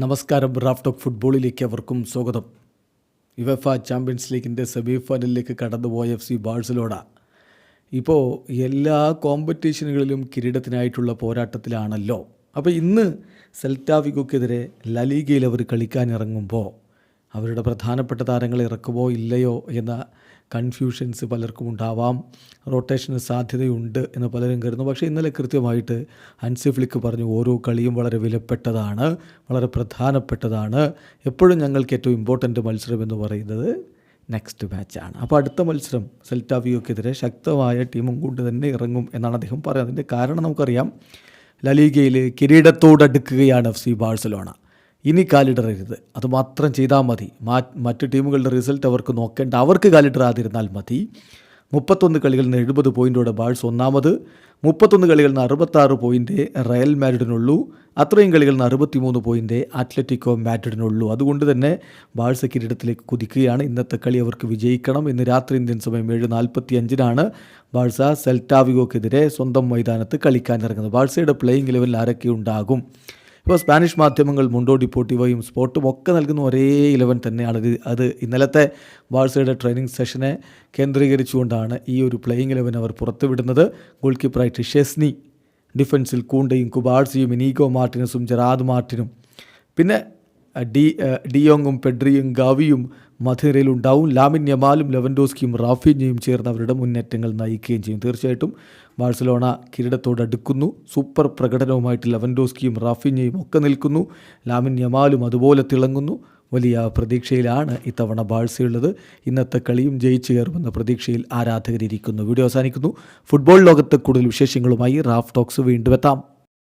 നമസ്കാരം. Raf talk ഫുട്ബോളിലേക്ക് അവർക്കും സ്വാഗതം. യുവേഫ ചാമ്പ്യൻസ് ലീഗിൻ്റെ സെമി ഫൈനലിലേക്ക് കടന്നുപോയ FC ബാഴ്സലോണ ഇപ്പോൾ എല്ലാ കോമ്പറ്റീഷനുകളിലും കിരീടത്തിനായിട്ടുള്ള പോരാട്ടത്തിലാണല്ലോ. അപ്പോൾ ഇന്ന് സെൽറ്റ വിഗോക്കെതിരെ ലലീഗയിൽ അവർ കളിക്കാനിറങ്ങുമ്പോൾ അവരുടെ പ്രധാനപ്പെട്ട താരങ്ങളെ ഇറക്കുമോ ഇല്ലയോ എന്ന കൺഫ്യൂഷൻസ് പലർക്കും ഉണ്ടാവാം. റൊട്ടേഷന് സാധ്യതയുണ്ട് എന്ന് പലരും കരുതുന്നു. പക്ഷേ ഇന്നലെ കൃത്യമായിട്ട് ഹൻസി ഫ്ലിക്ക് പറഞ്ഞു, ഓരോ കളിയും വളരെ വിലപ്പെട്ടതാണ്, വളരെ പ്രധാനപ്പെട്ടതാണ്. എപ്പോഴും ഞങ്ങൾക്ക് ഏറ്റവും ഇമ്പോർട്ടൻ്റ് മത്സരം എന്ന് പറയുന്നത് നെക്സ്റ്റ് മാച്ചാണ്. അപ്പോൾ അടുത്ത മത്സരം സെൽറ്റ വിഗോക്കെതിരെ ശക്തമായ ടീമും കൊണ്ട് തന്നെ ഇറങ്ങും എന്നാണ് അദ്ദേഹം പറയുന്നത്. അതിൻ്റെ കാരണം നമുക്കറിയാം, ലലീഗയിൽ കിരീടത്തോടടുക്കുകയാണ് FC ബാഴ്സലോണ. ഇനി കാലിടറരുത്, അതുമാത്രം ചെയ്താൽ മതി. മറ്റ് ടീമുകളുടെ റിസൾട്ട് അവർക്ക് നോക്കേണ്ട, അവർക്ക് കാലിടറാതിരുന്നാൽ മതി. 31 കളികളിൽ നിന്ന് 70 പോയിൻറ്റോടെ ബാഴ്സ് ഒന്നാമത്, 31 കളികളിൽ നിന്ന് 66 പോയിൻ്റ് റയൽ മാഡ്രിഡിനുള്ളൂ, അത്രയും കളികളിൽ നിന്ന് 63 പോയിൻ്റ് അത്ലറ്റിക്കോ മാഡ്രിഡിനുള്ളൂ. അതുകൊണ്ട് തന്നെ ബാഴ്സ കിരീടത്തിലേക്ക് കുതിക്കുകയാണ്. ഇന്നത്തെ കളി അവർക്ക് വിജയിക്കണം. ഇന്ന് രാത്രി ഇന്ത്യൻ സമയം 7:45 ബാഴ്സ സെൽറ്റ വിഗോക്കെതിരെ സ്വന്തം മൈതാനത്ത് കളിക്കാനിറങ്ങുന്നത്. ബാഴ്സയുടെ പ്ലേയിങ് ലെവലിൽ ആരൊക്കെ ഉണ്ടാകും? ഇപ്പോൾ സ്പാനിഷ് മാധ്യമങ്ങൾ മുണ്ടോ ഡിപ്പോർട്ടിവോയും സ്പോർട്ടും ഒക്കെ നൽകുന്ന ഒരേ 11 തന്നെയാണ്. അത് ഇന്നലത്തെ ബാഴ്സയുടെ ട്രെയിനിങ് സെഷനെ കേന്ദ്രീകരിച്ചുകൊണ്ടാണ് ഈ ഒരു പ്ലേയിങ് 11 അവർ പുറത്തുവിടുന്നത്. ഗോൾ കീപ്പറായിട്ട് ഷെസ്നി, ഡിഫൻസിൽ കൂണ്ടയും കുബാർസിയും ഇനീഗോ മാർട്ടിനസും ജെറാദ് മാർട്ടിനും, പിന്നെ ഡിയോങ്ങും പെഡ്രിയും ഗാവിയും മധുരയിലുണ്ടാവും. ലാമിൻ യമാലും ലെവൻഡോസ്കിയും റാഫിഞ്ഞയും ചേർന്ന് അവരുടെ മുന്നേറ്റങ്ങൾ നയിക്കുകയും ചെയ്യും. തീർച്ചയായിട്ടും ബാഴ്സലോണ കിരീടത്തോടടുക്കുന്നു. സൂപ്പർ പ്രകടനവുമായിട്ട് ലെവൻഡോസ്കിയും റാഫിഞ്ഞയും ഒക്കെ നിൽക്കുന്നു. ലാമിൻ യമാലും അതുപോലെ തിളങ്ങുന്നു. വലിയ പ്രതീക്ഷയിലാണ് ഇത്തവണ ബാഴ്സയുള്ളത്. ഇന്നത്തെ കളിയും ജയിച്ചു കയറുമെന്ന പ്രതീക്ഷയിൽ ആരാധകരിരിക്കുന്നു. വീഡിയോ അവസാനിക്കുന്നു. ഫുട്ബോൾ ലോകത്തെ കൂടുതൽ വിശേഷങ്ങളുമായി റാഫ് ടോക്സ് വീണ്ടും എത്താം.